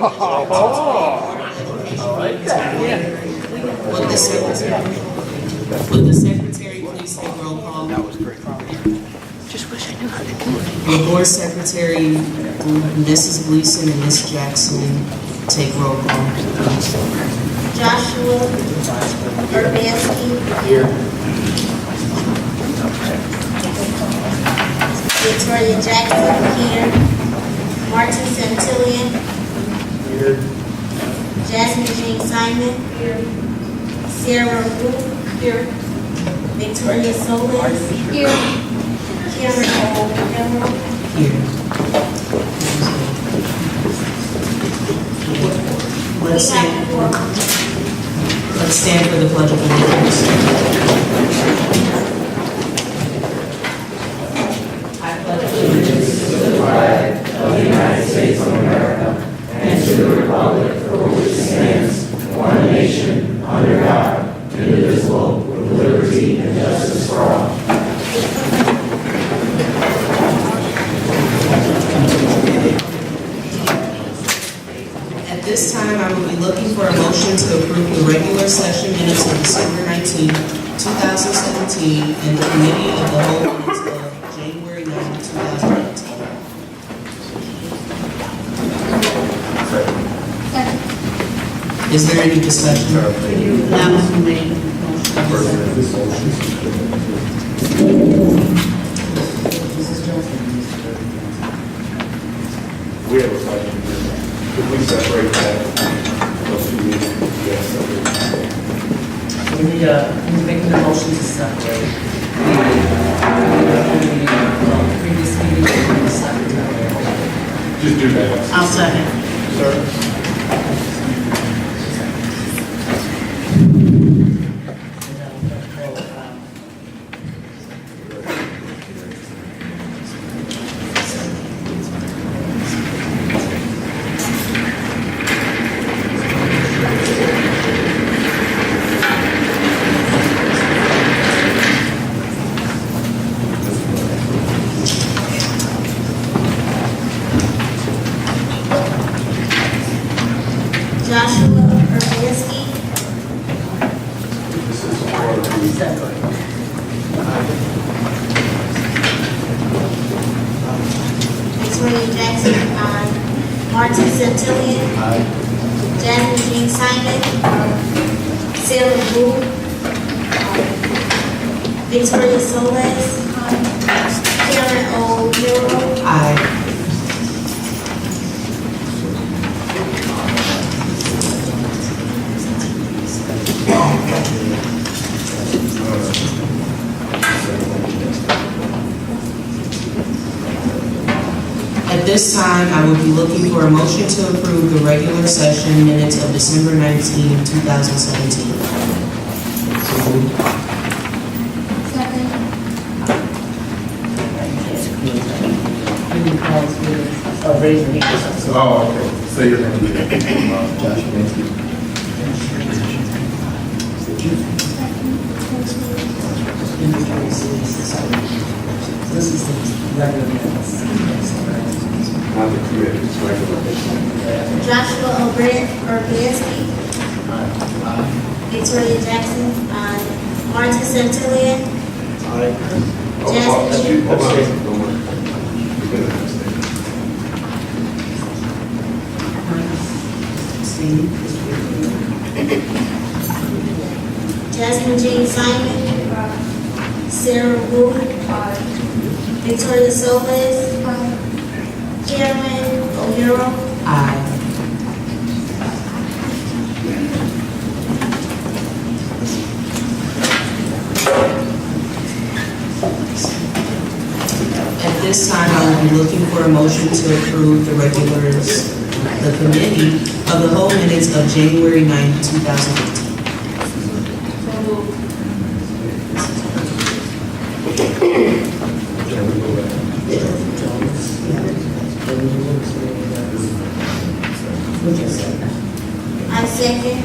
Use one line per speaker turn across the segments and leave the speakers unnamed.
Would the secretary please take roll call? That was great.
Just wish I knew how to do it.
The board secretary, Mrs. Gleason and Ms. Jackson, take roll call.
Joshua Urbanski.
Here.
Victoria Jackson here. Martin Santillan.
Here.
Jasmine Jean Simon. Here. Sarah Wu. Here. Victoria Solis. Here. Karen O'Hara.
Here. Let's stand for the Pledge of Allegiance. I pledge allegiance to the flag of the United States of America and to the republic for which it stands, one nation, under God, indivisible, with liberty and justice for all. At this time, I will be looking for a motion to approve the regular session minutes of December 19, 2017, and the committee of the whole minutes of January 9, 2018. Is there any discussion?
We have a question. Could we separate that? Those two meetings? Yes.
He's making a motion to separate the previous meeting and the secretary.
Just do that.
I'll second.
Sir?
Joshua Urbanski.
This is for the
Victoria Jackson. Aye. Martin Santillan.
Aye.
Jasmine Jean Simon. Sarah Wu. Victoria Solis. Karen O'Hara.
Aye. At this time, I will be looking for a motion to approve the regular session minutes of December 19, 2017.
Oh, okay. Say your name again. Josh Mansky.
This is the regular minutes.
Not the committee, it's regular.
Joshua Urbanski. Victoria Jackson. Aye. Martin Santillan. Jasmine Jean.
Don't worry.
Jasmine Jean Simon. Sarah Wu. Victoria Solis. Karen O'Hara.
Aye. At this time, I will be looking for a motion to approve the committee of the whole minutes of January 9, 2018.
I second.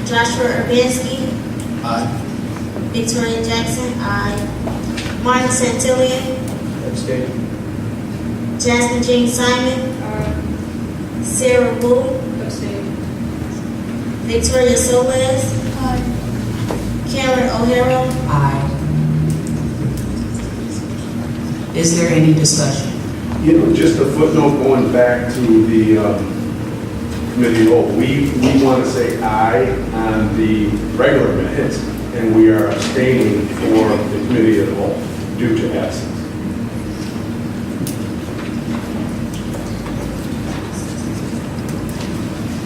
Joshua Urbanski.
Aye.
Victoria Jackson. Aye. Martin Santillan.
Abstain.
Jasmine Jean Simon. Sarah Wu. Victoria Solis. Karen O'Hara.
Aye. Is there any discussion?
You know, just a footnote going back to the committee of the whole. We want to say aye on the regular minutes, and we are abstaining for the committee of the whole due to absence.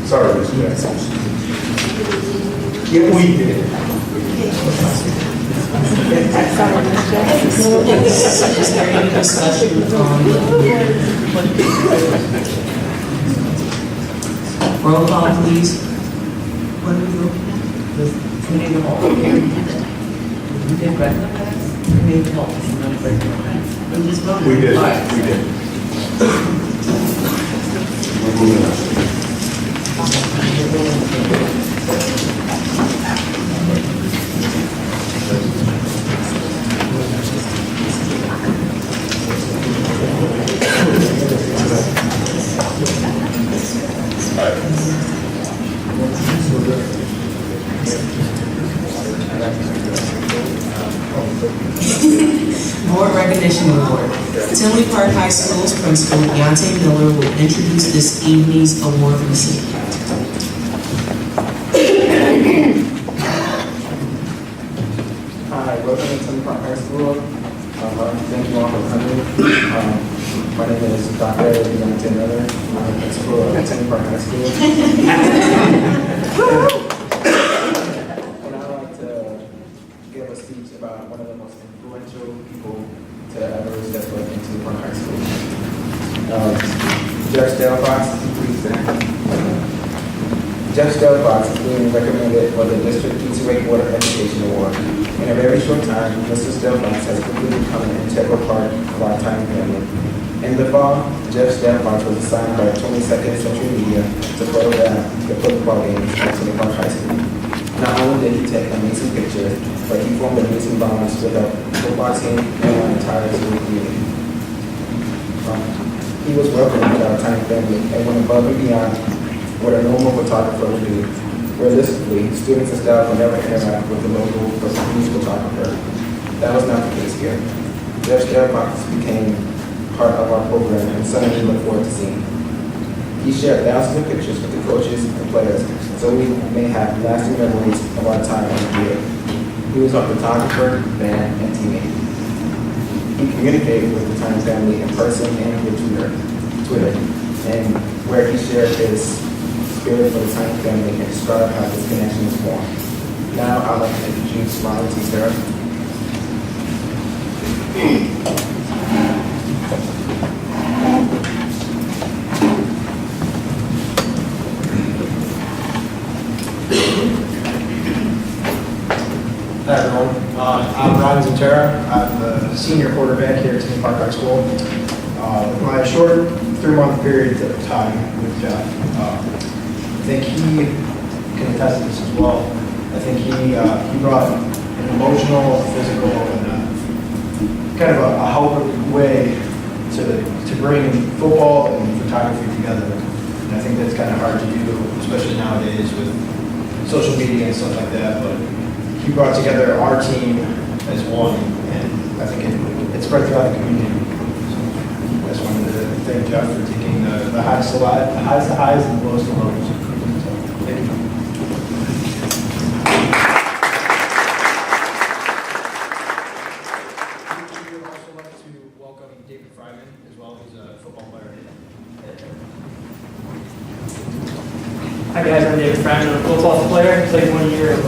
Sorry, Mr. Jackson. Yeah, we did.
Is there any discussion on roll call, please? What are we looking at? The committee of the whole. We did regular minutes? Committee of the whole. We just voted.
We did.
All right.
We did. We're moving on.
Board Recognition Award. Tinley Park High School's principal, Deontay Miller, will introduce this evening's award recipient.
Hi, welcome to Tinley Park High School. Thank you all for coming. My name is Dr. Deontay Miller. I'm the principal at Tinley Park High School. And I'd like to give a speech about one of the most influential people to ever step foot into Tinley Park High School. Judge Delfox, please stand. Judge Delfox is being recommended for the District P2A Board of Education Award. In a very short time, Mr. Delfox has quickly become an integral part of our time family. In the fall, Judge Delfox was assigned by 22nd Century Media to photograph the football games at Tinley Park High School. Not only did he take amazing pictures, but he formed amazing bonds with the football team and our entire school community. He was welcomed with our time family and went above and beyond what a normal photographer would do. Realistically, students and staff would never interact with the local news photographer. That was not the case here. Judge Delfox became part of our program and something we look forward to seeing. He shared thousands of pictures with the coaches and players, so we may have lasting memories of our time on the field. He was our photographer, fan, and teammate. He communicated with the Time family in person and via Twitter, and where he shared his spirit for the Time family and described how this connection is formed. Now I'd like to introduce my auntie Sarah.
Hi everyone, I'm Ryan Zentera. I'm the senior quarterback here at Tinley Park High School. With my short 3-month period of time with Jeff, I think he can attest to this as well. I think he brought an emotional, physical, and kind of a helpful way to bring football and photography together. And I think that's kind of hard to do, especially nowadays with social media and stuff like that. But he brought together our team as one, and I think it spread throughout the community. So I just wanted to thank Jeff for taking the highs to highs and the lows to lows. So, thank you. We would also like to welcome David Fryman as well, who's a football player.
Hi guys, I'm David Fryman. I'm a football player. Played 1 year of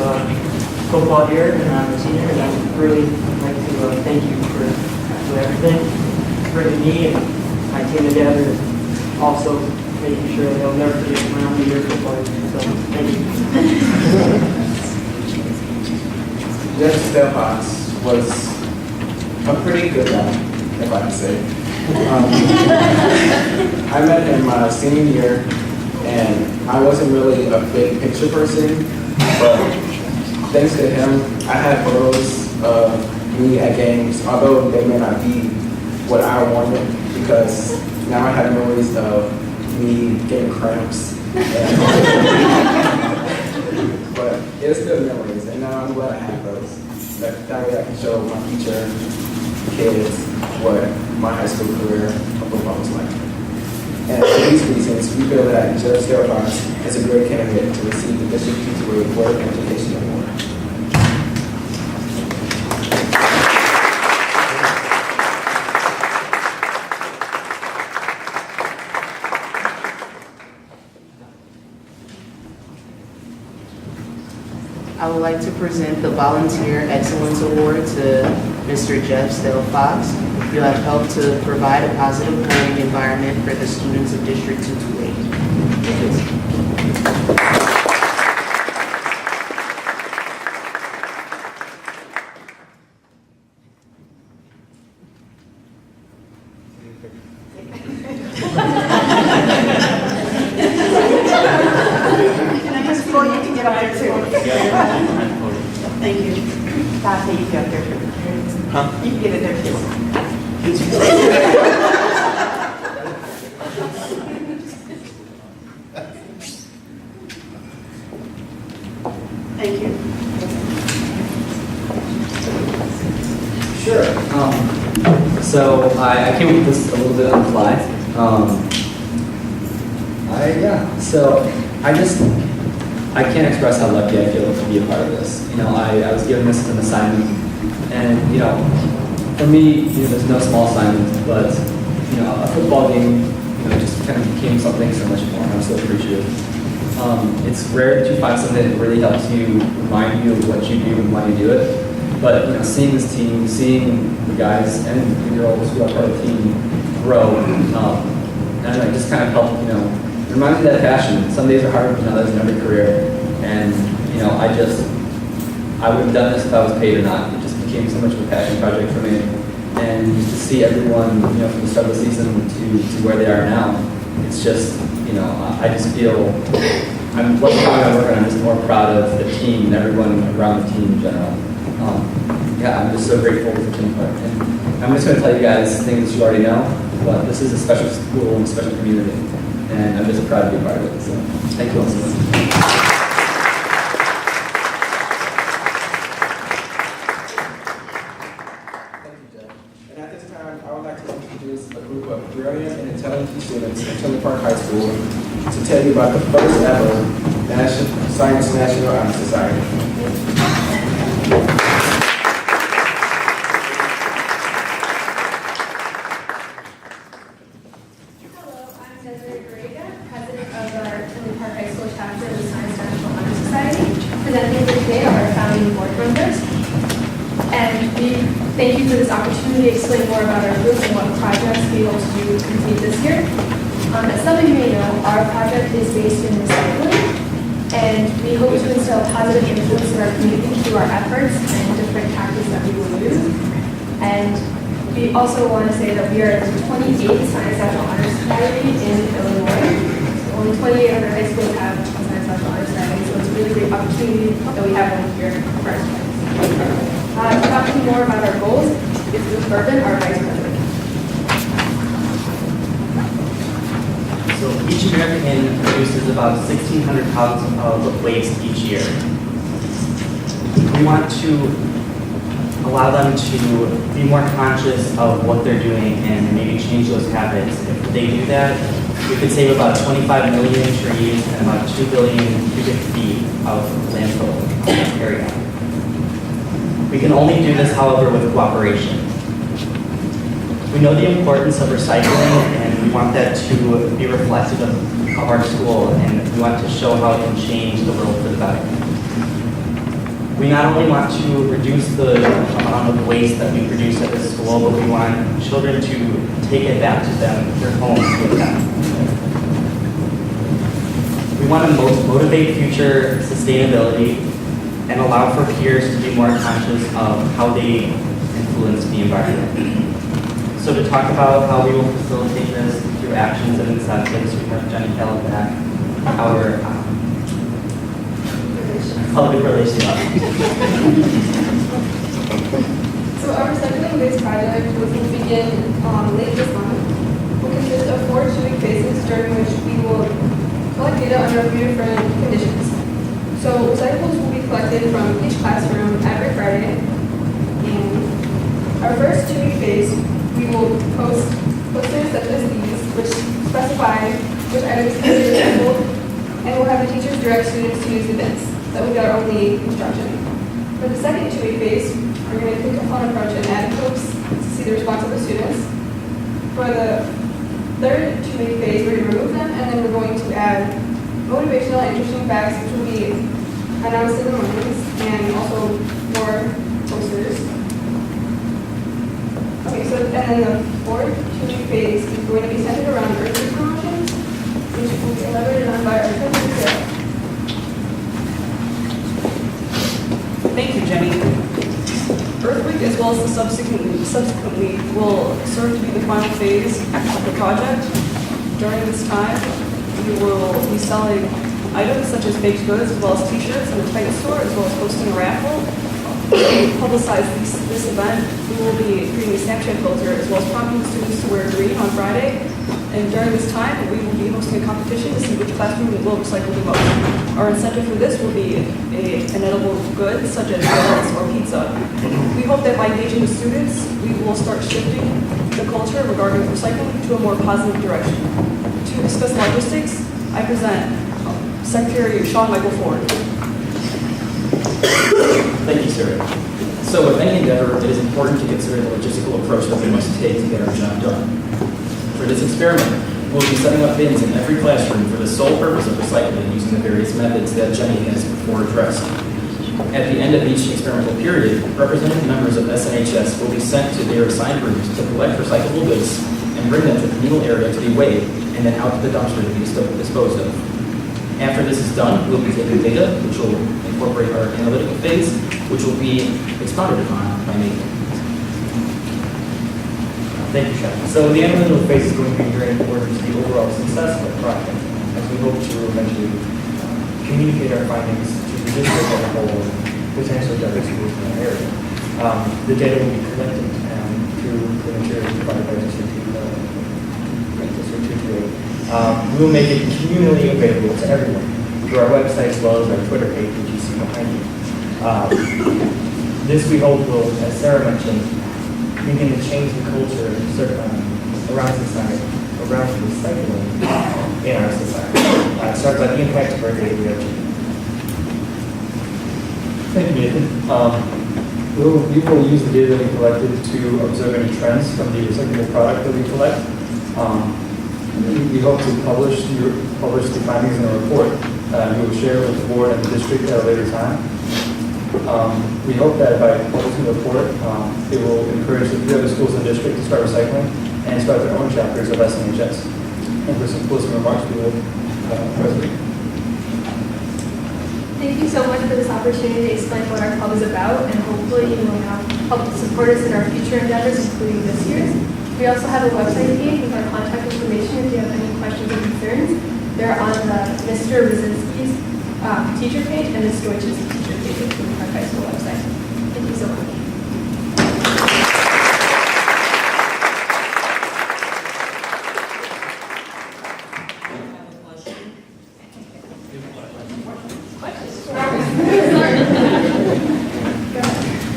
football here, and I'm a senior. And I would really like to thank you for everything, bringing me and my team together, and also making sure that they'll never forget when I'm your football year. So thank you.
Judge Delfox was a pretty good guy, if I can say. I met him my senior year, and I wasn't really a big picture person, but thanks to him, I had photos of me at games, although they may not be what I wanted, because Now I have memories of me getting cramps. But it's still memories, and now I'm glad I have those. That way I can show my future kids what my high school career of football was like. And for these reasons, we feel that Judge Stelhart is a great candidate to receive the District Teacher Award and Education Award.
I would like to present the Volunteer Excellence Award to Mr. Jeff Stell-Fox. You have helped to provide a positive learning environment for the students of District 228.
Well, you can get up there too. Thank you. Tasha, you get up there too. You can get it there too. Thank you.
Sure. So I came up with this a little bit on the fly. I can't express how lucky I feel to be a part of this. You know, I was given this as an assignment, and you know, for me, you know, there's no small assignment, but you know, a football game, you know, just kind of became something so much more. And I'm so appreciative. It's rare that you find something that really helps you remind you of what you do and why you do it. But you know, seeing this team, seeing the guys and the girls who are part of the team grow, and it just kind of helped, you know, remind me of that passion. Some days are harder than others in every career, and you know, I wouldn't have done this if I was paid or not. It just became so much of a passion project for me, and just to see everyone, you know, from the start of the season to where they are now, it's just, you know, I just feel I'm less proud of my work, and I'm just more proud of the team and everyone around the team in general. I'm just so grateful for taking part. And I'm just going to tell you guys things that you already know, but this is a special school and a special community, and I'm just proud to be a part of it. So thank you all so much.
Thank you, Jeff. And at this time, I would like to introduce a group of brilliant and intelligent students at Tiller Park High School to tell you about the first ever Science National Honor Society.
President of our Tinley Park High School chapter of the Science National Honor Society. Presenting here today are our founding board members. And we thank you for this opportunity to explain more about our group and what projects we hope to complete this year. As some of you may know, our project is based in recycling, and we hope to instill positive influence in our community through our efforts and different tactics that we will use. And we also want to say that we are the 28th Science National Honor Society in Illinois. So only 28 other high schools have a Science National Honor Society, so it's a really great opportunity that we have one here for our students. To talk to you more about our goals is Luke Urban, our Vice President.
So each American produces about 1,600 pounds of waste each year. We want to allow them to be more conscious of what they're doing and maybe change those habits. If they do that, we could save about 25 million trees and about 2 billion cubic feet of landfill area. We can only do this, however, with cooperation. We know the importance of recycling, and we want that to be reflective of our school, and we want to show how it can change the world for the better. We not only want to reduce the amount of waste that we produce at this school, but we want children to take it back to their homes with them. We want to motivate future sustainability and allow for peers to be more conscious of how they influence the environment. So to talk about how we will facilitate this through actions and incentives, we have Jenny Kellogg back, our public relations officer.
So our recycling waste project was to begin late this month. will consist of 4 two-week phases during which we will collect data under a few different conditions. So recyclables will be collected from each classroom every Friday. In our first two-week phase, we will post posters such as these, which specify which items can be recycled, and we'll have the teachers direct students to use the bins. That will be our only instruction. For the second two-week phase, we're going to take a fun approach and add hooks to see the response of the students. For the third two-week phase, we're going to remove them, and then we're going to add motivational and interesting facts, which will be announced in the mornings, and also more posters. Okay, so and then the fourth two-week phase is going to be centered around earthly promotions, which will be elaborated on by our president.
Thank you, Jenny. Earth Week, as well as the subsequent week, will serve to be the final phase of the project. During this time, we will be selling items such as baked goods, as well as t-shirts in the Titan store, as well as hosting a raffle. To publicize this event, we will be creating a Snapchat filter, as well as prompting students to wear green on Friday. And during this time, we will be hosting a competition to see which classroom will recycle the most. Our incentive for this will be an edible good, such as donuts or pizza. We hope that by engaging the students, we will start shifting the culture regarding recycling to a more positive direction. To discuss logistics, I present Secretary Sean Michael Ford.
Thank you, sir. So with any endeavor, it is important to consider the logistical approach that we must take to get our job done. For this experiment, we'll be setting up bins in every classroom for the sole purpose of recycling using the various methods that Jenny has before addressed. At the end of each experimental period, representative members of SNHS will be sent to their assigned rooms to collect recyclable goods and bring them to the communal area to be weighed and then out to the dumpster to be disposed of. After this is done, we'll be taking data, which will incorporate our analytical phase, which will be expounded upon by me.
Thank you, Sean. So the analytical phase is going to be very important to the overall success of the project, as we hope to eventually communicate our findings to the district as a whole, and potentially other schools in our area. The data will be collected through the materials provided by District 228. We will make it communally available to everyone through our website as well as our Twitter page, which you see behind you. This, we hope, will, as Sarah mentioned, begin to change the culture around society, around recycling in our society. It starts on the impact of our daily activity.
Thank you, Nathan. We will use the data that we collected to observe any trends from the recyclable product that we collect. We hope to publish the findings in a report. We will share it with the board and the district at a later time. We hope that by publishing the report, it will encourage the other schools in the district to start recycling and start their own chapters of SNHS. And for some closing remarks, we will President.
Thank you so much for this opportunity to explain what our club is about, and hopefully you will help support us in our future endeavors, including this year's. We also have a website page with our contact information if you have any questions or concerns. They're on Mr. Rosinski's teacher page and Ms. Deutsch's teacher page of our high school website. Thank you so much.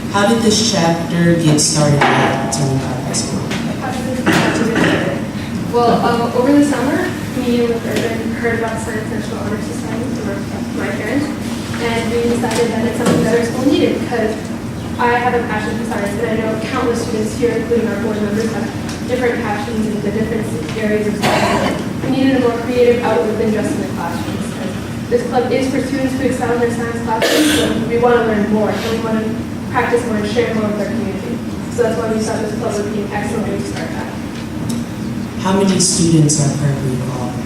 How did this chapter get started at Tillman Park High School?
Well, over the summer, me and Urban heard about Science National Honor Society from my parents, and we decided that it's something that our school needed because I have a passion for science, and I know countless students here, including our board members, have different passions in the different areas of science. We needed a more creative outlet than just in the classrooms. This club is for students who excel in their science classes, so we want to learn more, and we want to practice more and share more with our community. So that's why we thought this club would be an excellent way to start that.
How many students are currently involved?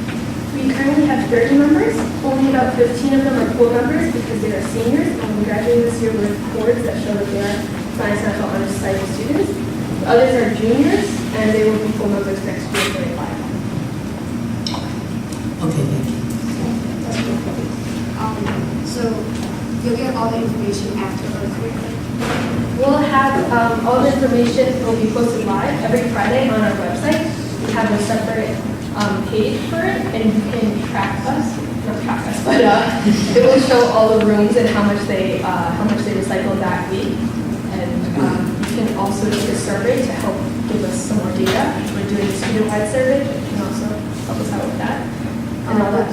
We currently have 30 members. Only about 15 of them are core members because they are seniors, and we graduated this year with boards that show that they are Science National Honor Society students. The others are juniors, and they will be full members next year when they apply.
Okay, thank you.
So you'll get all the information after earthquake?
We'll have all the information will be posted live every Friday on our website. we have a separate page for it, and you can track us, not track us, but it will show all the rooms and how much they recycled that week. And you can also take a survey to help give us some more data. We're doing a student-wide survey, but you can also help us out with that. And all that.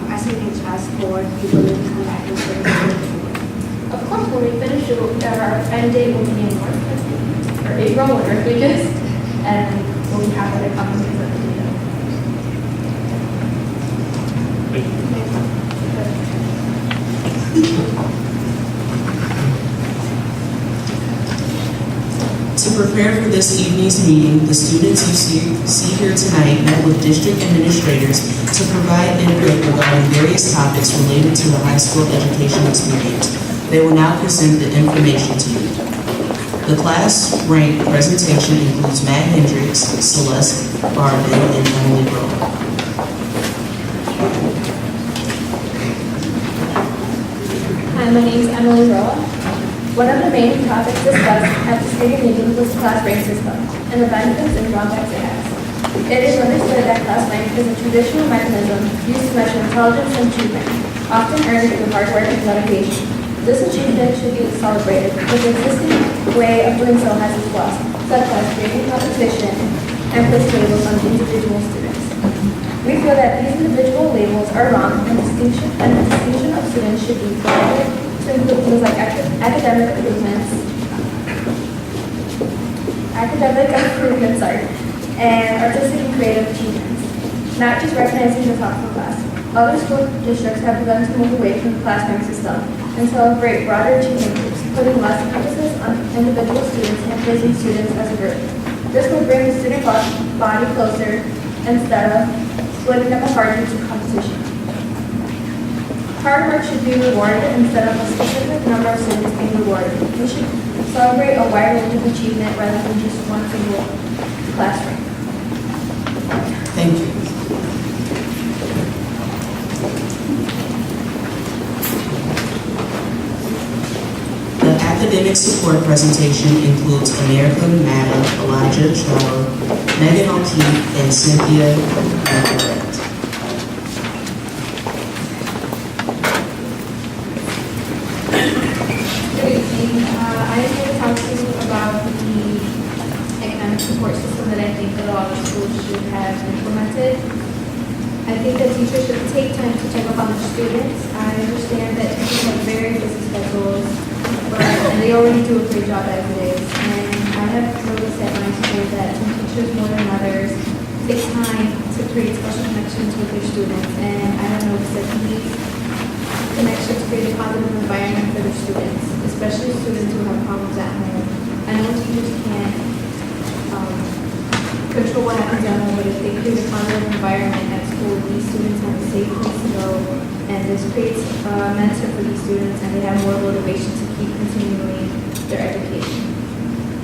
As an HRS board, we will come back and say.
Of course, when we finish, our end date will be in March, or April, whatever it is, and we'll be happy to come and present the data.
To prepare for this evening's meeting, the students you see here tonight met with district administrators to provide input regarding various topics related to the high school education experience. They will now present the information to you. The class rank presentation includes Matt Hendricks, Celeste Barden, and Emily Rowe.
Hi, my name is Emily Roa. One of the main topics discussed at this meeting was class rank system and the benefits and drawbacks it has. It is understood that class rank is a traditional mechanism used to measure intelligence and achievement, often earned through hard work and dedication. This achievement should be celebrated, but the existing way of doing so has its flaws, such as creating competition and placing labels on individual students. We feel that these individual labels are wrong, and the distinction of students should be provided to include things like academic improvements, and artistic and creative achievements, not just recognizing the top of the class. Other school districts have begun to move away from the class rank system and celebrate broader achievement groups, putting less emphasis on individual students and praising students as a group. This will bring the student body closer instead of splitting them apart due to competition. Hard work should be rewarded instead of a specific number of students being rewarded. We should celebrate a wide range of achievement rather than just one single class rank.
Thank you. The academic support presentation includes America Madam, Elijah Shaw, Megan O'Keefe, and Cynthia Everett.
I am here to talk to you about the academic support system that I think that a lot of schools should have implemented. I think that teachers should take time to check up on their students. I understand that teachers have very busy schedules, and they already do a great job as it is. And I have noticed at my school that some teachers more than others take time to create special connections with their students. And I have noticed that these connections create a positive environment for their students, especially students who have problems at home. I know teachers can't control what happens at home, but if they create a positive environment at school, these students have a safe place to go, and this creates a mentor for these students, and they have more motivation to keep continuing their education.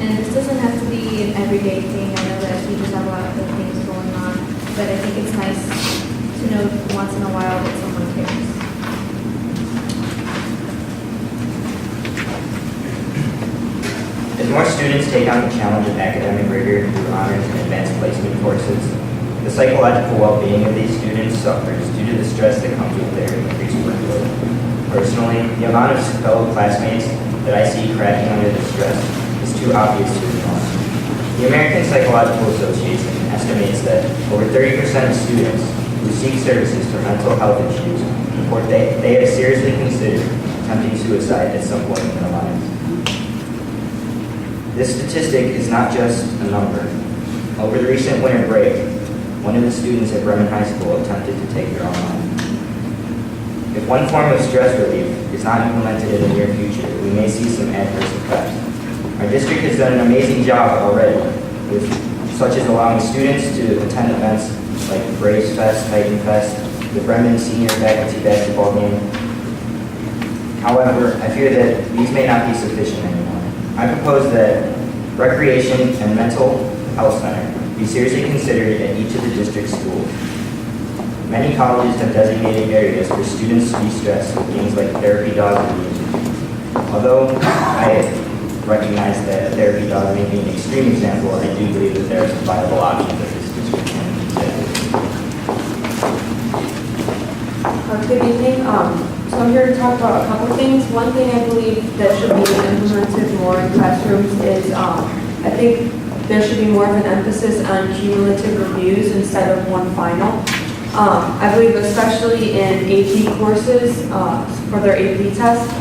And this doesn't have to be an everyday thing. I know that teachers have a lot of good things going on, but I think it's nice to know once in a while that someone cares.
As more students take on the challenge of academic rigor through honors and advanced placement courses, the psychological well-being of these students suffers due to the stress that comes with their increased workload. Personally, the amount of fellow classmates that I see cracking under the stress is too obvious to ignore. The American Psychological Association estimates that over 30% of students who seek services for mental health issues report they have seriously considered attempting suicide at some point in their lives. This statistic is not just a number. Over the recent winter break, one of the students at Bremen High School attempted to take their own life. If one form of stress relief is not implemented in the near future, we may see some adverse effects. Our district has done an amazing job already, such as allowing students to attend events like Braves Fest, Titan Fest, the Bremen Senior Faculty Basketball Game. However, I fear that these may not be sufficient anymore. I propose that recreation and mental health center be seriously considered at each of the district schools. Many colleges have designated areas for students to de-stress with things like therapy dogs and music. Although I recognize that a therapy dog may be an extreme example, I do believe that there are some viable options at this district.
Good evening. So I'm here to talk about a couple things. One thing I believe that should be implemented more in classrooms is I think there should be more of an emphasis on cumulative reviews instead of one final. I believe especially in AP courses for their AP tests,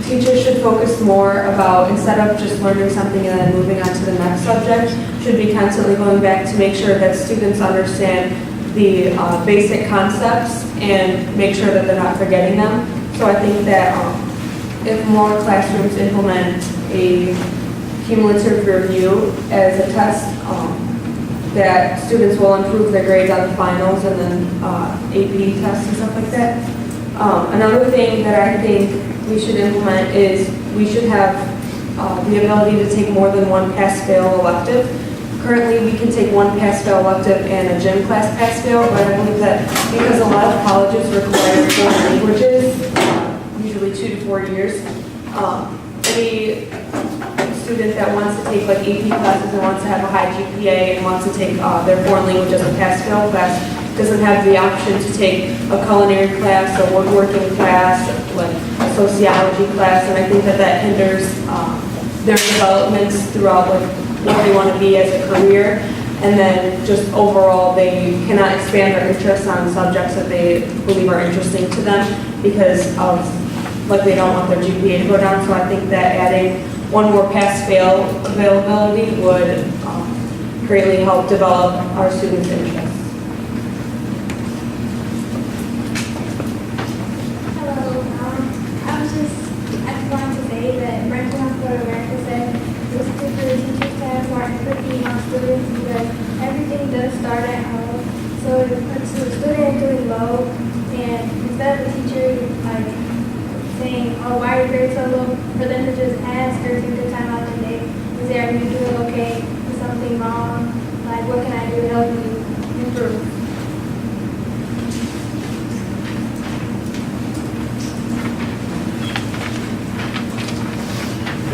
teachers should focus more about, instead of just learning something and then moving on to the next subject, should be constantly going back to make sure that students understand the basic concepts and make sure that they're not forgetting them. So I think that if more classrooms implement a cumulative review as a test, that students will improve their grades on the finals and then AP tests and stuff like that. Another thing that I think we should implement is we should have the ability to take more than one pass-fail elective. Currently, we can take one pass-fail elective and a gym class pass-fail, but I believe that because a lot of colleges require foreign languages, usually 2 to 4 years, any student that wants to take like AP classes and wants to have a high GPA and wants to take their foreign language as a pass-fail class doesn't have the option to take a culinary class, a woodworking class, like a sociology class, and I think that that hinders their developments throughout like what they want to be as a career, and then just overall they cannot expand their interests on subjects that they believe are interesting to them because of like they don't want their GPA to go down. So I think that adding one more pass-fail availability would greatly help develop our students' interests.
Hello. I just wanted to say that Bremen for America said this particular teacher staff are putting on students because everything does start at home. So if a student is doing low, and instead of the teacher like saying, "Oh, why are your grades so low?" for them to just ask or take the time out of the day, is there, are you doing okay? Is something wrong? Like, what can I do to help you improve?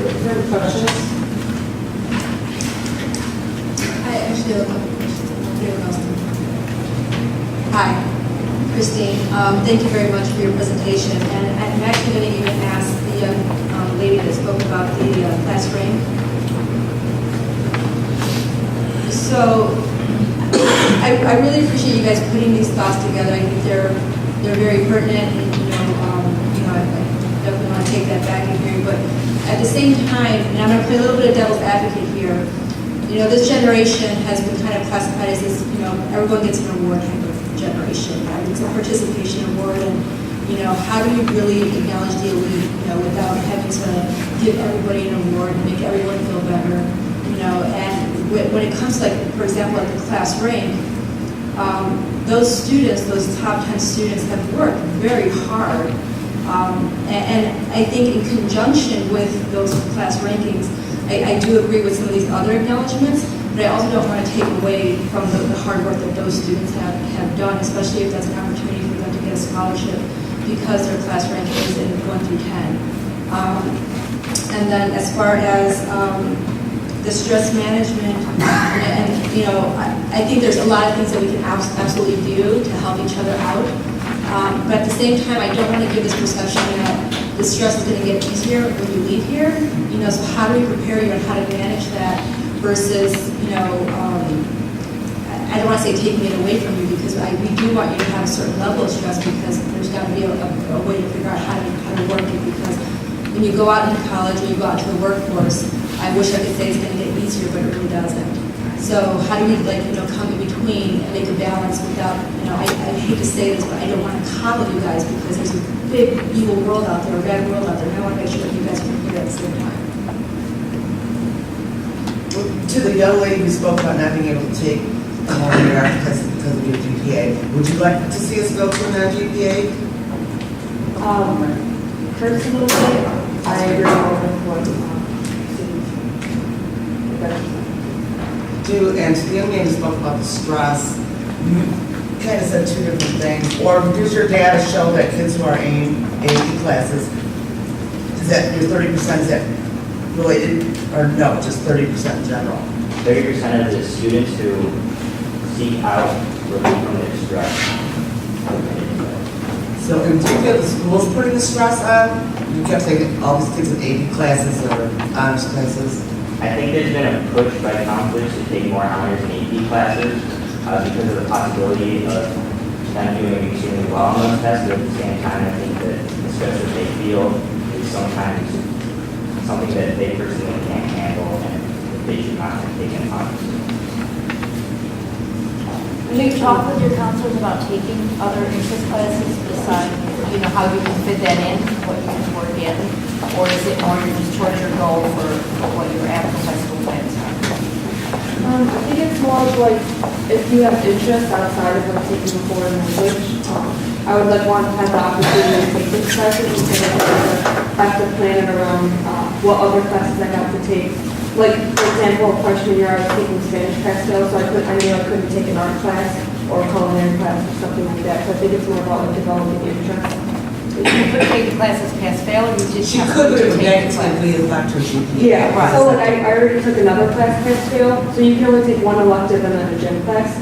Is there any questions?
I actually have a couple questions. Hi, Christine. Thank you very much for your presentation. And I'm actually going to even ask the young lady that spoke about the class rank. So I really appreciate you guys putting these thoughts together. I think they're very pertinent, and I definitely want to take that back in here. But at the same time, and I'm going to play a little bit of devil's advocate here. This generation has been kind of classified as this, everyone gets an award type of generation. Right? It's a participation award, and, how do you really acknowledge the elite, without having to give everybody an award and make everyone feel better, and when it comes to, like, for example, like the class rank, those students, those top 10 students have worked very hard. And I think in conjunction with those class rankings, I do agree with some of these other acknowledgments, but I also don't want to take away from the hard work that those students have done, especially if that's an opportunity for them to get a scholarship because their class rank is in 1 through 10. And then as far as the stress management, and I think there's a lot of things that we can absolutely do to help each other out. But at the same time, I don't want to give this perception that the stress is going to get easier when you leave here. So how do we prepare you on how to manage that versus, I don't want to say taking it away from you, because we do want you to have a certain level of stress, because there's got to be a way to figure out how to work it. Because when you go out into college or you go out to the workforce, I wish I could say it's going to get easier, but it really doesn't. So how do we come in between and make a balance without, I hate to say this, but I don't want to coddle you guys, because there's a big evil world out there, a bad world out there, and I want to make sure that you guys can hear at the same time.
To the young lady who spoke about not being able to take a morning after test because of your GPA, would you like to see us go to a non-GPA?
Personally, I agree with what
And to the young man who spoke about the stress, you kind of said two different things. Or does your data show that kids who are in AP classes, is that your 30%, is that related, or no, just 30% in general?
30% of the students who seek out relief from their stress.
So, and do you feel the school's putting the stress on? You kept taking all these kids in AP classes or honors classes?
I think there's been a push by counselors to take more honors and AP classes because of the possibility of them doing extremely well on those tests, but at the same time, I think that the stress that they feel is sometimes something that they personally can't handle and they should not have taken honors.
When you talk with your counselors about taking other interest classes besides, how you can fit that in, what you can work in, or is it more you're just towards your goal for what your after high school plans are?
I think it's more of like, if you have interest outside of like taking a foreign language, I would like want to have the opportunity to take these classes instead of have to plan it around what other classes I have to take. Like, for example, freshman year I was taking Spanish pastel, so I knew I couldn't take an art class or a culinary class or something like that. So I think it's more about like developing interest.
You could take the classes pass fail, or you just
She
have
could,
to
but
take the class.
negatively affect her GPA.
Yeah, so like I already took another class pass fail, so you can only take one elective and then a gym class.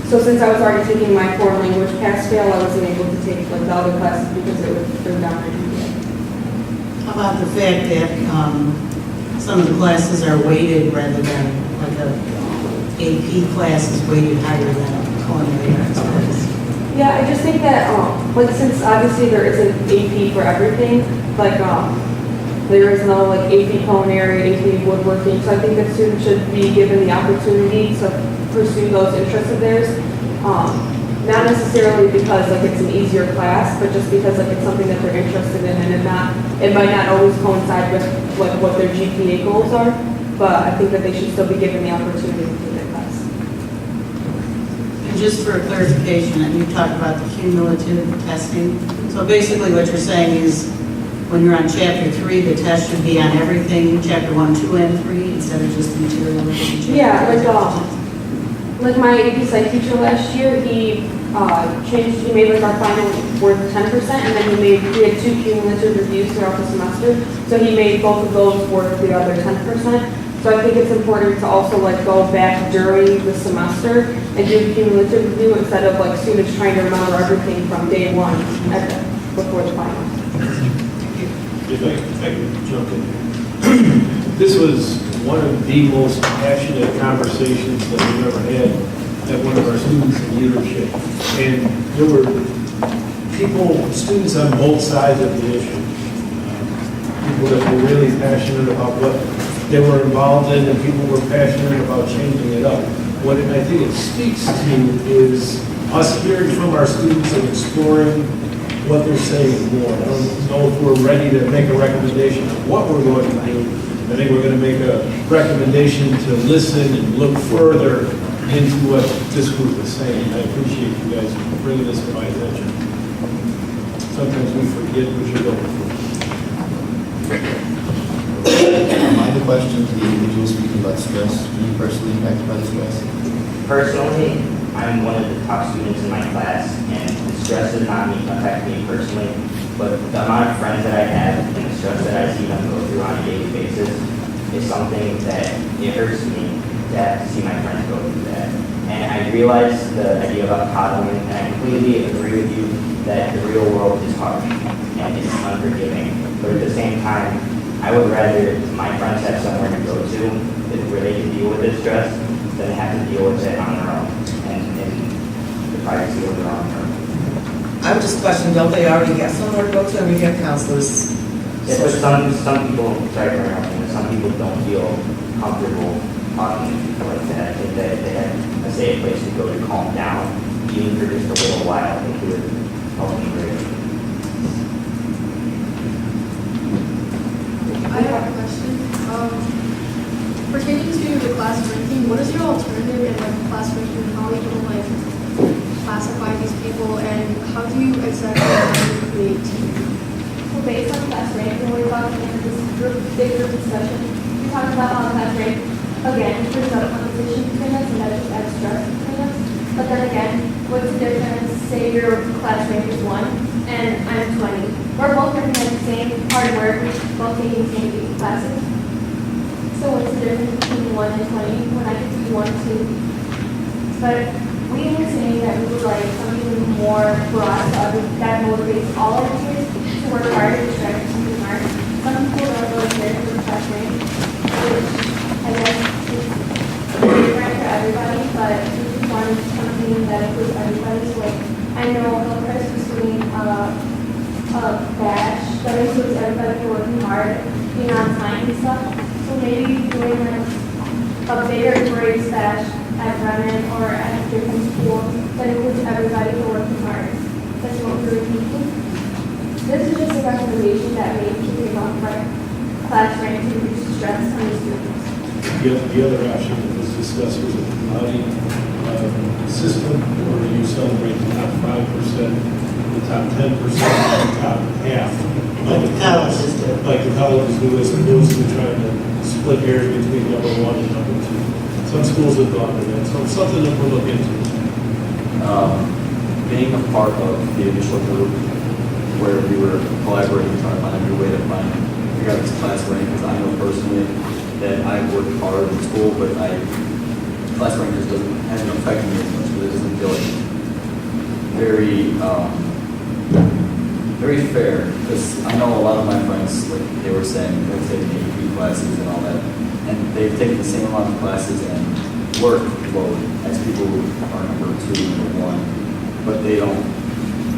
So since I was already taking my foreign language pass fail, I wasn't able to take like the other classes because it would bring down my GPA.
How about the fact that some of the classes are weighted rather than like a AP class is weighted higher than a culinary arts class?
Yeah, I just think that, like, since obviously there isn't AP for everything, like, there is no, like, AP culinary, AP woodworking, so I think that students should be given the opportunity to pursue those interests of theirs. Not necessarily because, like, it's an easier class, but just because, like, it's something that they're interested in, and it might not always coincide with, like, what their GPA goals are, but I think that they should still be given the opportunity to take their class.
And just for clarification, and you talked about the cumulative testing. So basically what you're saying is when you're on chapter 3, the test should be on everything, chapter 1, 2, and 3, instead of just the material.
Yeah, like my AP Psych teacher last year, he made like our final worth 10%, and then we had 2 cumulative reviews throughout the semester. So he made both of those worth the other 10%. So I think it's important to also like go back during the semester and do a cumulative review instead of like students trying to remember everything from day one before the final.
If I could jump in. This was one of the most passionate conversations that we've ever had at one of our students in leadership. And there were students on both sides of the issue. People that were really passionate about what they were involved in, and people were passionate about changing it up. What I think it speaks to is us hearing from our students and exploring what they're saying more. I don't know if we're ready to make a recommendation of what we're going to do. I think we're going to make a recommendation to listen and look further into what this group is saying. I appreciate you guys bringing this to my attention. Sometimes we forget we should go.
Am I the question to the individual speaking about stress? Are you personally impacted by the stress?
Personally, I'm one of the top students in my class, and the stress does not affect me personally, but the amount of friends that I have and the stress that I see them go through on a daily basis is something that it hurts me to have to see my friends go through that. And I realize the idea about coddling, and I completely agree with you that the real world is harsh and it's unforgiving. But at the same time, I would rather my friends have somewhere to go to where they can deal with this stress than have to deal with it on their own and the privacy of their own room.
I would just question, don't they already get somewhere to go to, and we have counselors?
Yeah, but some people, sorry for interrupting, some people don't feel comfortable talking to people like that. I think that if they had a safe place to go to calm down, even for just a little while, I think it would help them greatly.
I have a question. Pertaining to the class ranking, what is your alternative in like class ranking? How are you going to like classify these people, and how do you exactly create teams?
So based on class ranking, we're about to enter this bigger discussion. We talked about how class rank, again, there's no competition between us, and that just adds stress between us. But then again, what's the difference? Say your class rank is 1 and I'm 20. We're both working at the same hard work, we're both taking the same classes. So what's the difference between 1 and 20 when I could do 1, 2? But we were saying that we would like some people more broad, so that motivates all our kids to work hard and strive to be smart. Some people don't really care for the class rank, which I guess is different for everybody, but we just wanted something that includes everybody. So like, I know Hillcrest is doing a badge that includes everybody for working hard, being on time and stuff. So maybe doing like a bigger grade bash at Bremen or at different schools that includes everybody for working hard. That's what we were thinking. This is just a recommendation that may keep up our class rank to reduce stress on the students.
The other option that was discussed was a commodity system where you celebrate the top 5%, the top 10%, the top half.
Like the colleges do.
Like the colleges do, as opposed to trying to split hairs between number 1 and number 2. Some schools have gone to that, so it's something that we'll look into.
Being a part of the initial group where we were collaborating, trying to find a new way to figure out this class rank, because I know personally that I worked hard in school, but class rank just hasn't affected me as much, because it doesn't feel like very fair. Because I know a lot of my friends, like they were saying, they're taking AP classes and all that, and they've taken the same amount of classes and workload as people who are number 2, number 1, but they don't,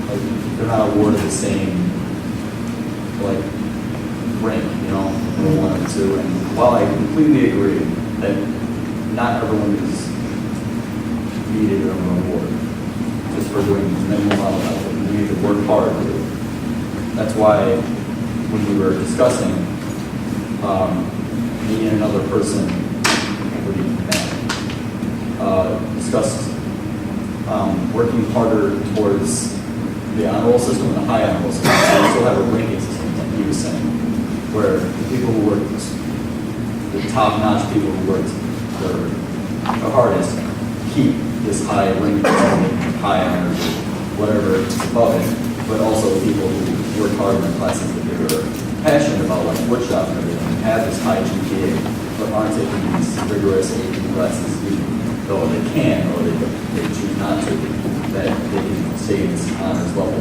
like, they're not awarded the same, like, rank, you know, number 1 and 2. And while I completely agree that not everyone is needed or an award just for doing minimal amount of effort, you need to work hard to do it. That's why when we were discussing, me and another person, discussed working harder towards the honor roll system and the high honor roll system. So we still have a ranking system, like he was saying, where the people who worked, the top-notch people who worked the hardest, keep this high ranking system, high honor, whatever above it, but also people who work hard in the classes that they were passionate about, like woodshop and everything, and have this high GPA, but aren't taking these rigorous AP classes, though they can, or they choose not to, that they can stay in this honors level.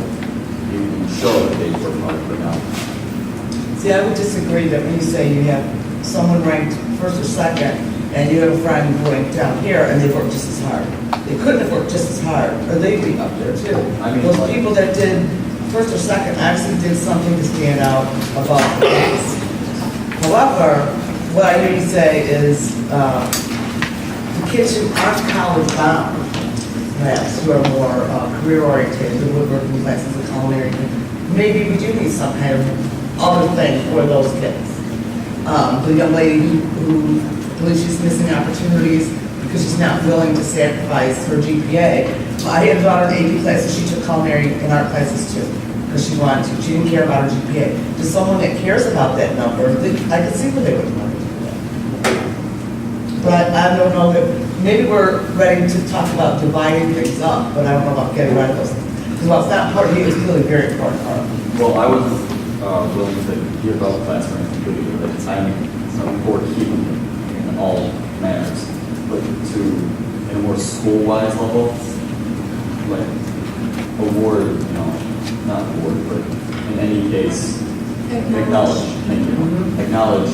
You can show that they work hard for now.
See, I would disagree that when you say you have someone ranked first or second, and you have a friend who ranked down here, and they worked just as hard. They couldn't have worked just as hard, or they'd be up there too.
I mean,
those people that did first or second actually did something to stand out above the class. However, what I hear you say is the kids who aren't college bound, perhaps, who are more career oriented, the woodworking classes, the culinary, maybe we do need some kind of other thing for those kids. The young lady who believes she's missing opportunities because she's not willing to sacrifice her GPA. I had a daughter in AP classes, she took culinary and art classes too, because she wanted to. She didn't care about her GPA. To someone that cares about that number, I could see where they would want to do that. But I don't know that, maybe we're ready to talk about dividing things up, but I don't know about getting rid of those things. Because while it's not part of me, it's clearly very important part of me.
Well, I wasn't willing to hear about the class rank completely, but it's important to keep them in all manners. But to, in a more school-wise level, like award, you know, not award, but in any case, acknowledge, thank you, acknowledge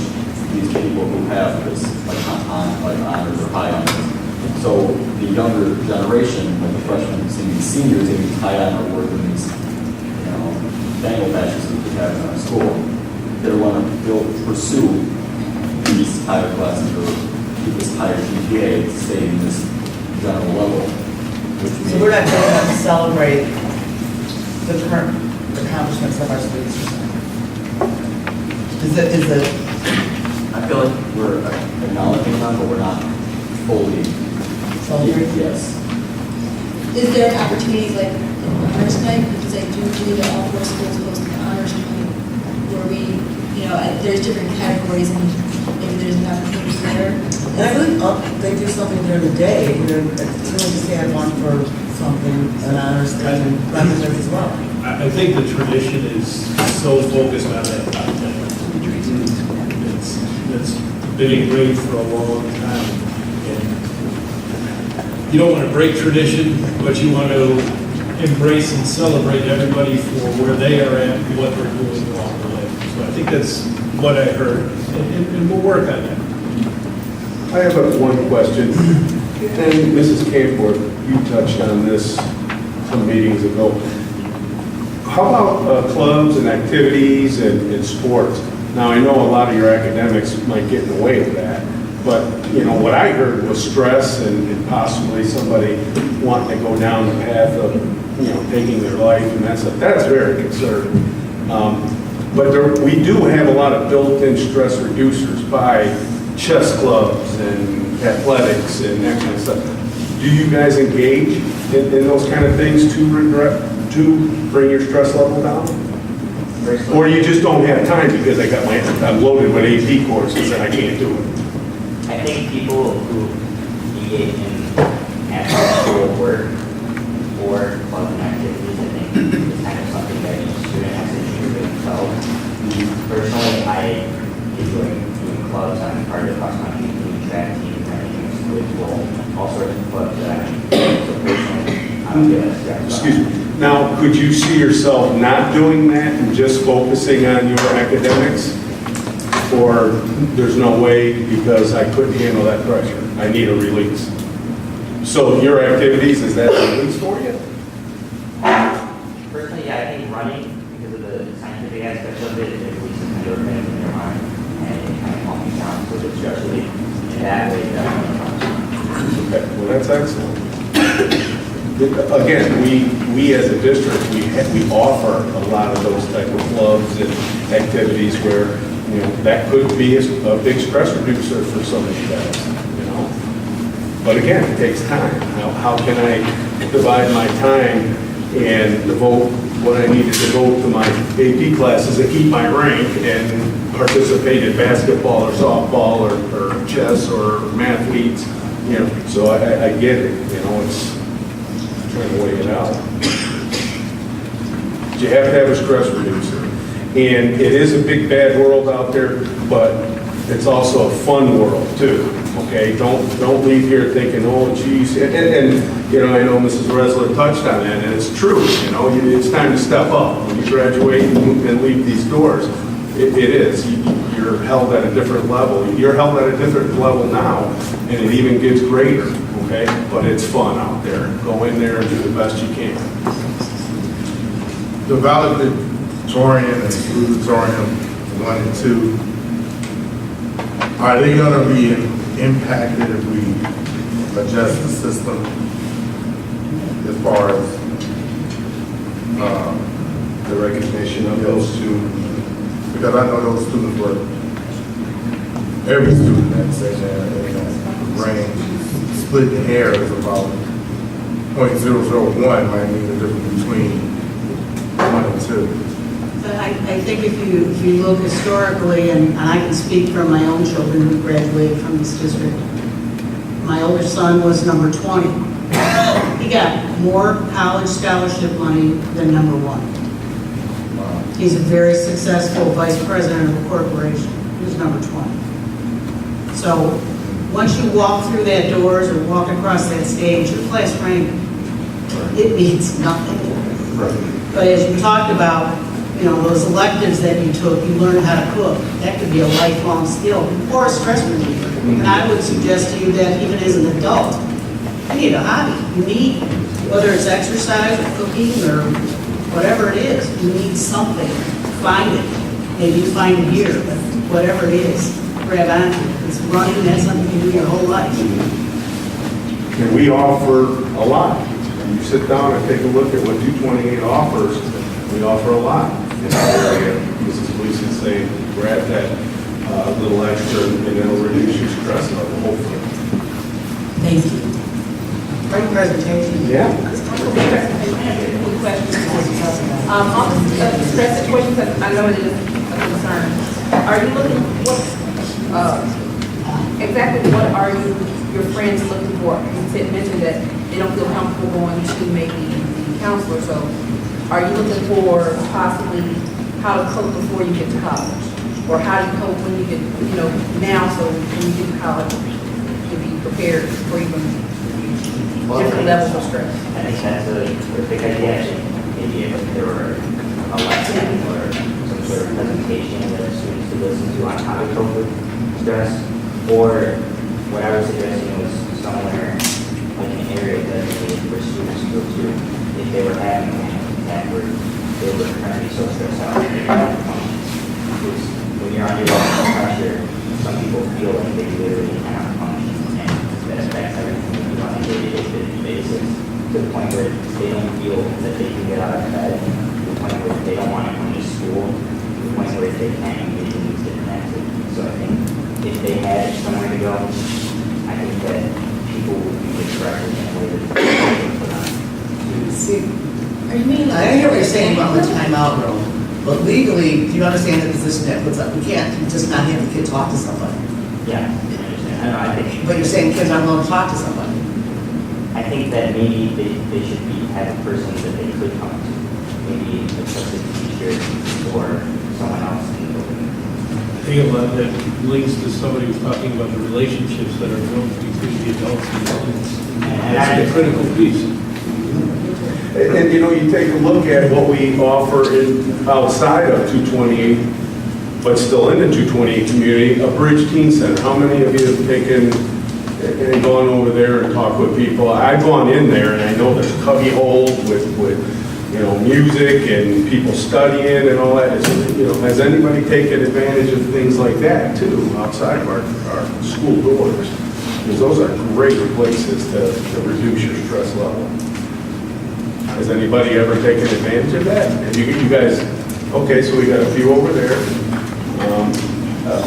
these people who have this, like honors or high honors. So the younger generation, like the freshmen, seniors, getting these high honor awards and these, you know, dangle badges that we have in our school, they'll pursue these higher classes or keep this higher GPA to stay in this general level.
So we're not going to celebrate the current accomplishments of our students. Is it?
I feel like we're acknowledging them, but we're not fully
celebrating.
Yes.
Is there an opportunity like honors night? Because I do believe that all 4 schools host an honors night where we, you know, there's different categories and maybe there's an opportunity there.
And I really they do something during the day. It's really just they have one for something, an honors night and representatives as well.
I think the tradition is so focused on that top 10. It's been ingrained for a long time. And you don't want to break tradition, but you want to embrace and celebrate everybody for where they are at and what they're doing along the way. So I think that's what I heard, and we'll work on that.
I have one question, and Mrs. Camworth, you touched on this some meetings ago. How about clubs and activities and sports? Now, I know a lot of your academics might get in the way of that, but, you know, what I heard was stress and possibly somebody wanting to go down the path of, you know, taking their life, and that's very concerning. But we do have a lot of built-in stress reducers by chess clubs and athletics and that kind of stuff. Do you guys engage in those kind of things to bring your stress level down? Or you just don't have time because I'm loaded with AP courses and I can't do it?
I think people who engage in actual work or clubs and activities, I think is kind of something that each student has to do themselves. Personally, I enjoy doing clubs. I'm part of the cross-country team, track team, running school, all sorts of clubs that I'm in. So personally, I don't feel that stressed.
Excuse me. Now, could you see yourself not doing that and just focusing on your academics? Or there's no way because I couldn't handle that pressure? I need a release. So your activities, is that a release for you?
Personally, yeah, I think running, because of the scientific aspect of it, it releases endorphins in your mind, and it kind of calms you down, so it's stress relief. In that way,
Okay, well, that's excellent. Again, we as a district, we offer a lot of those type of clubs and activities where, you know, that could be a big stress reducer for some of you guys, you know. But again, it takes time. How can I divide my time and devote what I need to devote to my AP classes and keep my rank and participate in basketball or softball or chess or math meets, you know. So I get it, you know, it's trying to weigh it out. You have to have a stress reducer. And it is a big bad world out there, but it's also a fun world too. Okay, don't leave here thinking, oh geez, and you know, I know Mrs. Resler touched on that, and it's true. You know, it's time to step up when you graduate and leave these doors. It is. You're held at a different level. You're held at a different level now, and it even gets greater. Okay, but it's fun out there. Go in there and do the best you can.
The valedictorian and salutatorian 1 and 2, are they going to be impacted if we adjust the system as far as
the recognition of those two?
Because I know those students were, every student that's in that range, splitting hairs about 0.001 might mean the difference between 1 and 2.
But I think if you look historically, and I can speak for my own children who graduated from this district, my older son was number 20. He got more college scholarship money than number 1. He's a very successful vice president of a corporation. He was number 20. So once you walk through that doors or walk across that stage, your class rank, it means nothing. But as you talked about, you know, those electives that you took, you learned how to cook. That could be a lifelong skill or a stress reliever. And I would suggest to you that even as an adult, you need a hobby. You need, whether it's exercise or cooking or whatever it is, you need something. Find it. Maybe you find it here, but whatever it is, grab on to it. It's running, that's something you do your whole life.
And we offer a lot. When you sit down and take a look at what 228 offers, we offer a lot in our area. Mrs. Gleason say, grab that little extra and it'll reduce your stress level, hopefully.
Thank you. Great presentation.
Yeah.
On the stress situation, because I know it is a concern, are you looking, exactly what are your friends looking for? You mentioned that they don't feel comfortable going to maybe the counselor, so are you looking for possibly how to cope before you get to college? Or how do you cope when you get, you know, now, so when you get to college, to be prepared for even
different levels of stress.
I think that's a perfect idea, actually. Maybe if there were a lesson or some sort of presentation that students could listen to on how to cope with stress. Or what I was suggesting was somewhere like an area designated for students to go to if they were having an attack or they were currently so stressed out. Because when you're under that pressure, some people feel like they literally cannot function, and that affects everything you do on a day-to-day basis, to the point where they don't feel that they can get out of bed, to the point where they don't want to come to school, to the point where they can't engage in these different activities. So I think if they had somewhere to go, I think that people would be directed in a way that's good for them.
See, I hear what you're saying about the timeout rule, but legally, do you understand the position that puts up? We can't just not have the kid talk to somebody.
Yeah, I understand. I know, I think.
But you're saying kids aren't going to talk to somebody.
I think that maybe they should have a person that they could come to, maybe a trusted teacher or someone else in the building.
I think a lot of that links to somebody who's talking about the relationships that are built between the adults and the students. That's a critical piece.
And you know, you take a look at what we offer outside of 228, but still in the 228 community, a Bridge Teen Center. How many of you have taken and gone over there and talked with people? I've gone in there and I know there's cubby holes with you know, music and people studying and all that. You know, has anybody taken advantage of things like that too outside of our school doors? Because those are great places to reduce your stress level. Has anybody ever taken advantage of that? And you guys, okay, so we got a few over there.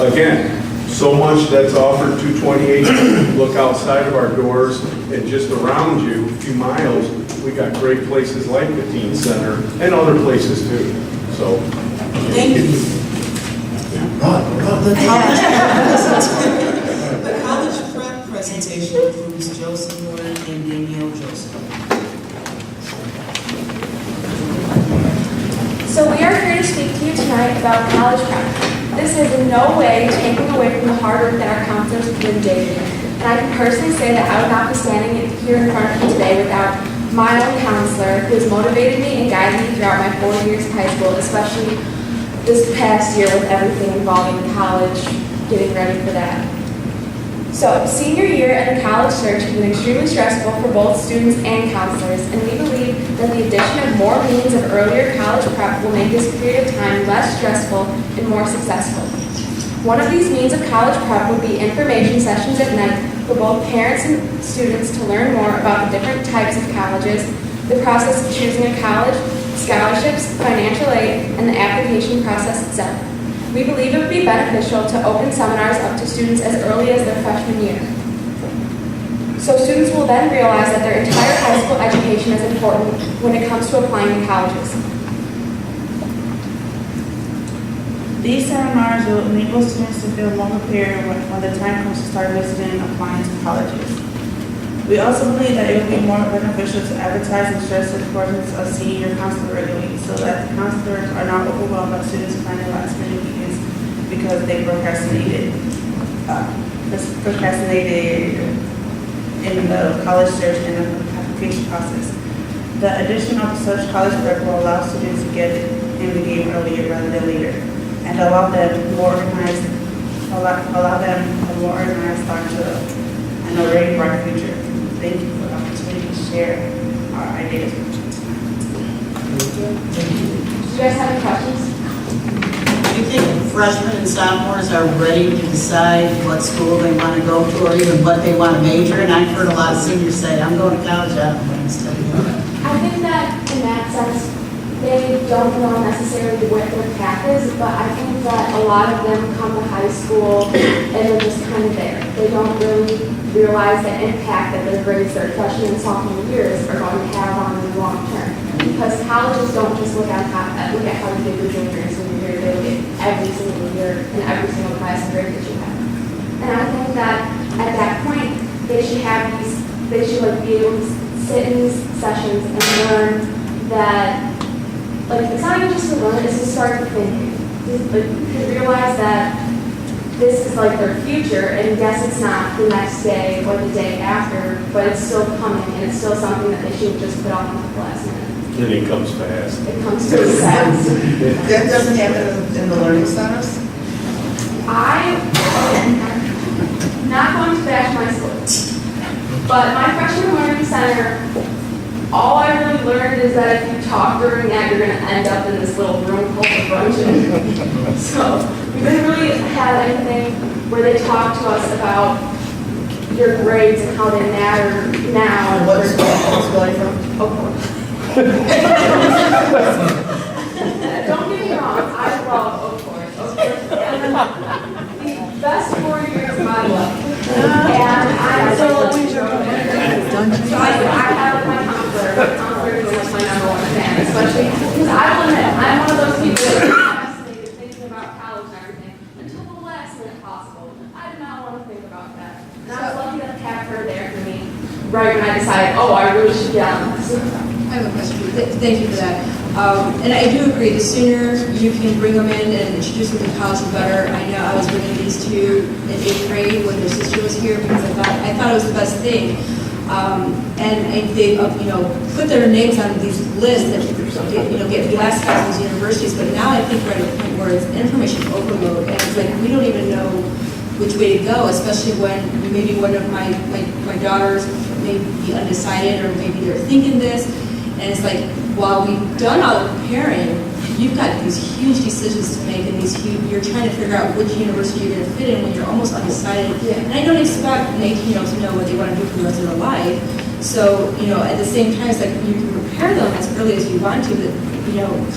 Again, so much that's offered 228. Look outside of our doors and just around you, a few miles, we got great places like the Teen Center and other places too. So,
Thank you. The college prep presentation includes Joseph Warren and Danielle Joseph.
So we are here to speak to you tonight about college prep. This is in no way taking away from the hard work that our counselors have been doing. And I can personally say that I would not be standing here in front of you today without my own counselor who has motivated me and guided me throughout my 4 years of high school, especially this past year with everything involving college, getting ready for that. So, senior year and the college search has been extremely stressful for both students and counselors, and we believe that the addition of more means of earlier college prep will make this period of time less stressful and more successful. One of these means of college prep would be information sessions at night for both parents and students to learn more about the different types of colleges, the process of choosing a college, scholarships, financial aid, and the application process itself. We believe it would be beneficial to open seminars up to students as early as their freshman year. So students will then realize that their entire high school education is important when it comes to applying to colleges.
These seminars will enable students to feel more prepared when the time comes to start visiting and applying to colleges. We also believe that it will be more beneficial to advertise and stress the importance of seeing your counselor regularly so that the counselors are not overwhelmed by students planning last minute weekends because they procrastinated in the college search and the application process. The addition of such college prep will allow students to get in the game earlier rather than later, and allow them a more organized start to an already bright future. Thank you for the opportunity to share our ideas with you.
Do you guys have any questions?
Do you think freshmen and sophomores are ready to decide what school they want to go to or even what they want to major in? I've heard a lot of seniors say, I'm going to college, I don't know what I'm studying.
I think that in that sense, they don't know necessarily what their path is, but I think that a lot of them come to high school and they're just kind of there. They don't really realize the impact that their grades their freshman and sophomore years are going to have on them long term. Because colleges don't just look at how you did your junior and senior year, they look at every single year and every single class and grade that you have. And I think that at that point, they should be able to sit in these sessions and learn that, like, it's not even just to learn, it's to start thinking. To realize that
this is like their future, and yes, it's not the next day or the day after, but it's still coming, and it's still something that they shouldn't just put off on the last minute.
And it comes fast.
It comes to fast.
That doesn't happen in the learning centers?
Not going to bash my school, but my freshman learning center, all I really learned is that if you talk during that, you're going to end up in this little room called the brunch. So we didn't really have anything where they talk to us about your grades and how they matter now.
And what school are you from?
Of course. Don't get me wrong, I love Of course. The best 4 years of my life. And I'm so lucky to so I have my counselor. My counselor is like my number one fan, especially because I will admit, I'm one of those people that is fascinated thinking about college and everything until the last minute possible. I did not want to think about that. And I was lucky to have her there for me right when I decided, oh, I really should get on this.
I have a question. Thank you for that. And I do agree, the sooner you can bring them in and introduce them to college, the better. I know I was bringing these two in 8th grade when their sister was here because I thought it was the best thing. And they, put their names on these lists that, get blessed by these universities. But now I think we're at a point where it's information overload, and it's like we don't even know which way to go, especially when maybe one of my daughters may be undecided or maybe they're thinking this. And it's like, while we've done all the preparing, you've got these huge decisions to make, and you're trying to figure out which university you're going to fit in when you're almost undecided. Yeah. And I don't expect to know what they want to do for the rest of their life. So, at the same time, it's like you can prepare them as early as you want to, but,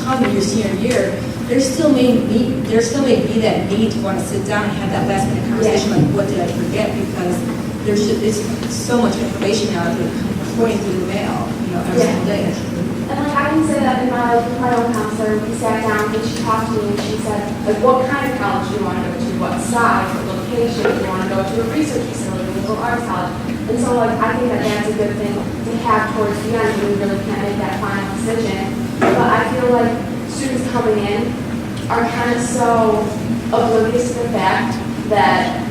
come your senior year, there still may be that need to want to sit down and have that last minute conversation, like, what did I forget? Because it's so much information now that pouring through the mail, every single day.
And I can say that in my own counselor, we sat down and she talked to me and she said, what kind of college do you want to go to? What size? What location? Do you want to go to a research facility, a liberal arts college? And so I think that that's a good thing to have towards the end when you really can't make that final decision. But I feel like students coming in are kind of so oblivious to the fact that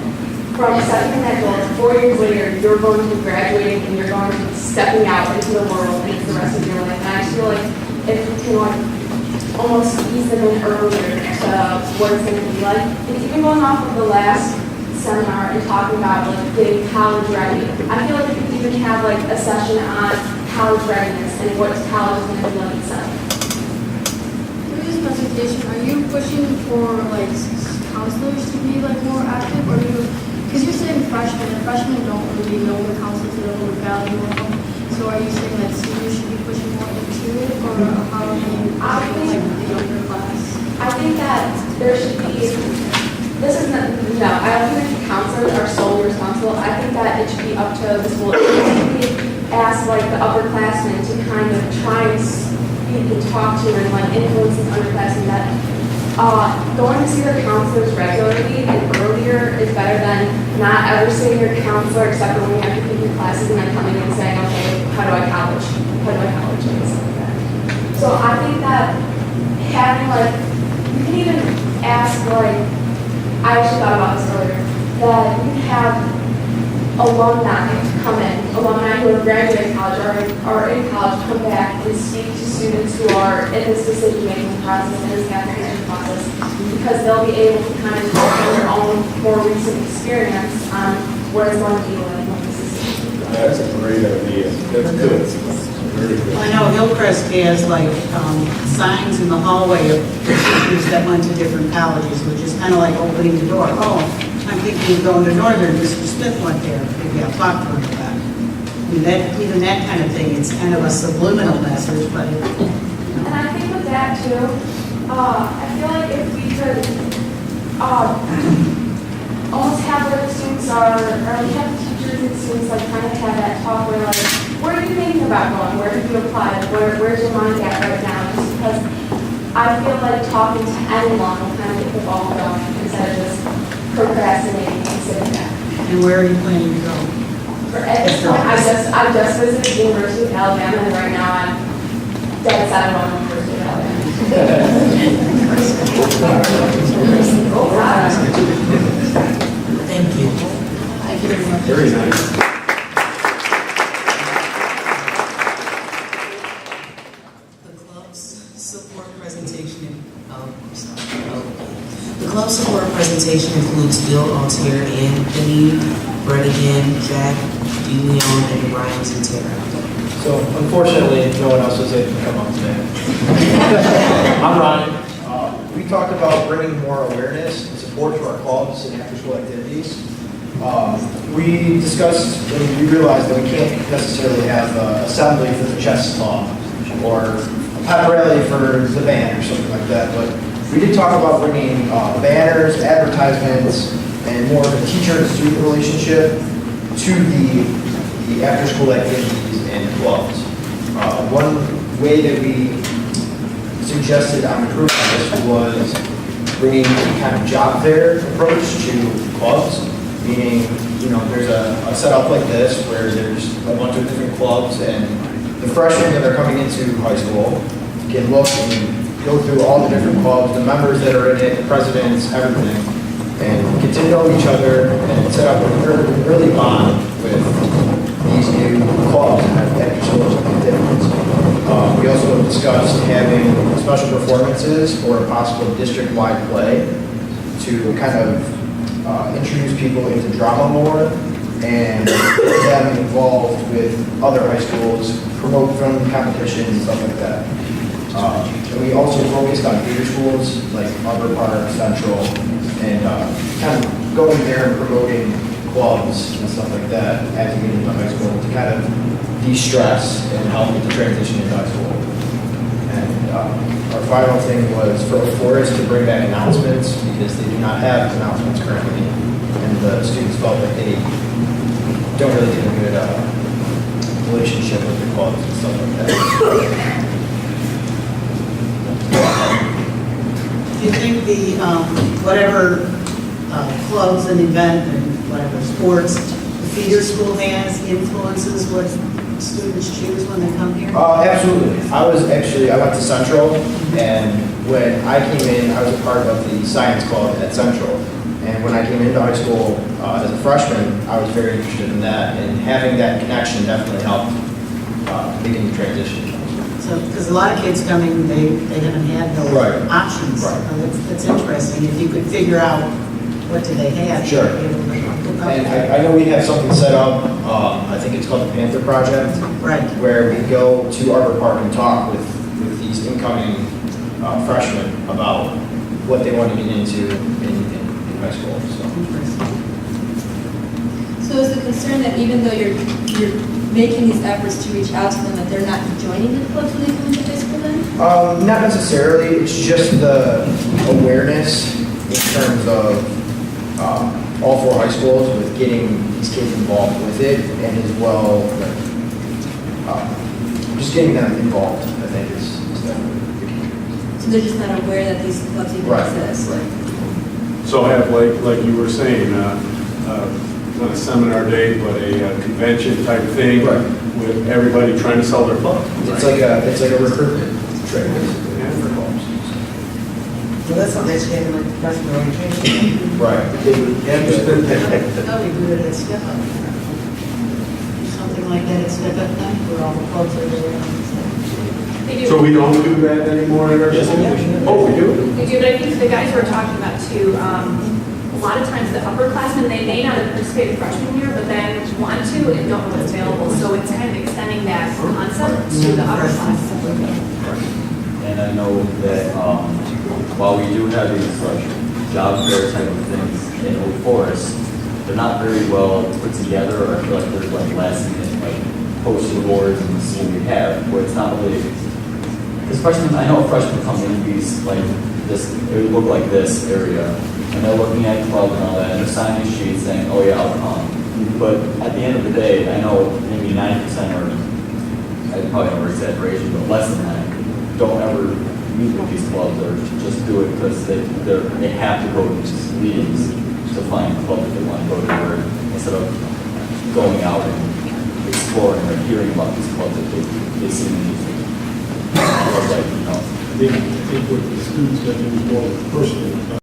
from setting that goal, 4 years later, you're going to be graduating and you're going to be stepping out into the world and it's the rest of your life. And I just feel like if we can almost ease them in earlier to what it's going to be like. And even going off of the last seminar and talking about getting college ready, I feel like we could even have a session on college readiness and what college is going to be like itself.
For this presentation, are you pushing for counselors to be more active, or because you're saying freshmen, and freshmen don't really know the counselors, they don't really value them. So are you saying that seniors should be pushing more into it, or how are you the younger class?
I think that there should be, I don't think the counselors are solely responsible. I think that it should be up to the school. Ask the upperclassmen to kind of try and speak and talk to and influence these underclassmen that going to see their counselors regularly and earlier is better than not ever seeing your counselor except for when you have to pick your classes and then coming in and saying, okay, how do I college? And stuff like that. So I think that having you can even ask I actually thought about this earlier, that you can have alumni come in, alumni who have graduated college or are in college come back and speak to students who are in this decision-making process, in this application process, because they'll be able to kind of talk on their own more recent experience on what it's going to be like when this is.
That's a great idea. That's good. Very good.
I know Hillcrest has signs in the hallway of the teachers that went to different colleges, which is kind of like opening the door. Oh, I'm thinking of going to Northern, Mr. Smith went there, maybe I'll talk to him about it. I mean, even that kind of thing, it's kind of a subliminal message, but
And I think with that too, I feel like if we could almost have the students or we have teachers and students kind of have that talk where where are you thinking about going? Where have you applied? Where's your mind at right now? Just because I feel like talking to anyone will kind of get the ball going instead of just procrastinating and sitting back.
and where are you planning to go?
At this point, I just visited the University of Alabama, and right now I'm dead set on the University of Alabama.
Thank you.
Thank you very much.
Very nice.
The club's support presentation, The club support presentation includes Bill Altier, Anthony, Bredigan, Jack, DeLeon, and Ryan Zentera.
So unfortunately, no one else was able to come up today. I'm Ryan. We talked about bringing more awareness and support to our clubs and after-school activities. We discussed and we realized that we can't necessarily have an assembly for the chess club or a pep rally for the band or something like that, but we did talk about bringing banners, advertisements, and more of a teacher and student relationship to the after-school activities and clubs. One way that we suggested on improving this was bringing a kind of job fair approach to clubs, meaning, there's a setup like this where there's a bunch of different clubs and the freshmen that are coming into high school can look and go through all the different clubs, the members that are in it, the presidents, everything, and get to know each other and set up an early bond with these new clubs and after-school activities. We also discussed having special performances or a possible district-wide play to kind of introduce people into drama more and get them involved with other high schools, promote film competitions and stuff like that. And we also focused on theater schools like Arbor Park, Central, and kind of going there and promoting clubs and stuff like that as you get into high school to kind of de-stress and help with the transition into high school. And our final thing was for Forest to bring back announcements because they do not have announcements currently, and the students felt like they don't really get a good relationship with the clubs and stuff like that.
Do you think the, whatever clubs and event and whatever sports the feeder school has influences what students choose when they come here?
Absolutely. I went to Central, and when I came in, I was a part of the science club at Central. And when I came into high school as a freshman, I was very interested in that, and having that connection definitely helped making the transition.
So, because a lot of kids coming, they haven't had those options.
Right.
That's interesting. If you could figure out what do they have.
Sure.
Be able to hook up.
And I know we have something set up, I think it's called the Panther Project.
Right.
Where we go to Arbor Park and talk with these incoming freshmen about what they want to get into in high school.
So is the concern that even though you're making these efforts to reach out to them, that they're not joining the clubs when they come to high school then?
Not necessarily, it's just the awareness in terms of all four high schools with getting these kids involved with it, and as well, just getting them involved, I think is definitely the key.
So they're just not aware that these clubs even exist?
So have, like you were saying, not a seminar day, but a convention type thing with everybody trying to sell their club.
It's like a recruitment trip for clubs.
Well, that's something that you have in like professional orientation.
Right.
They'll be good at Step Up. Something like that at Step Up now, where all the clubs are there.
So we don't do that anymore in our school? Oh, we do?
We do, but I think the guys were talking about too, a lot of times the upperclassmen, they may not have participated freshman year, but then want to and don't know what's available. So it's kind of extending that concept to the upperclassmen.
And I know that while we do have these job fair type of things in Old Forest, they're not very well put together, or I feel like there's less in posted awards and see what we have, where it's not really. Because freshmen, I know freshmen come in these this, it would look like this area, and they're looking at club and all that, and they're signing sheets saying, oh yeah, I'll come. But at the end of the day, I know maybe 90% or, I probably over exaggeration, but less than that, don't ever meet with these clubs or just do it because they have to go to these meetings to find a club that they want to go to, or instead of going out and exploring or hearing about these clubs that they seem to need.
I think what the students got to do is more personal.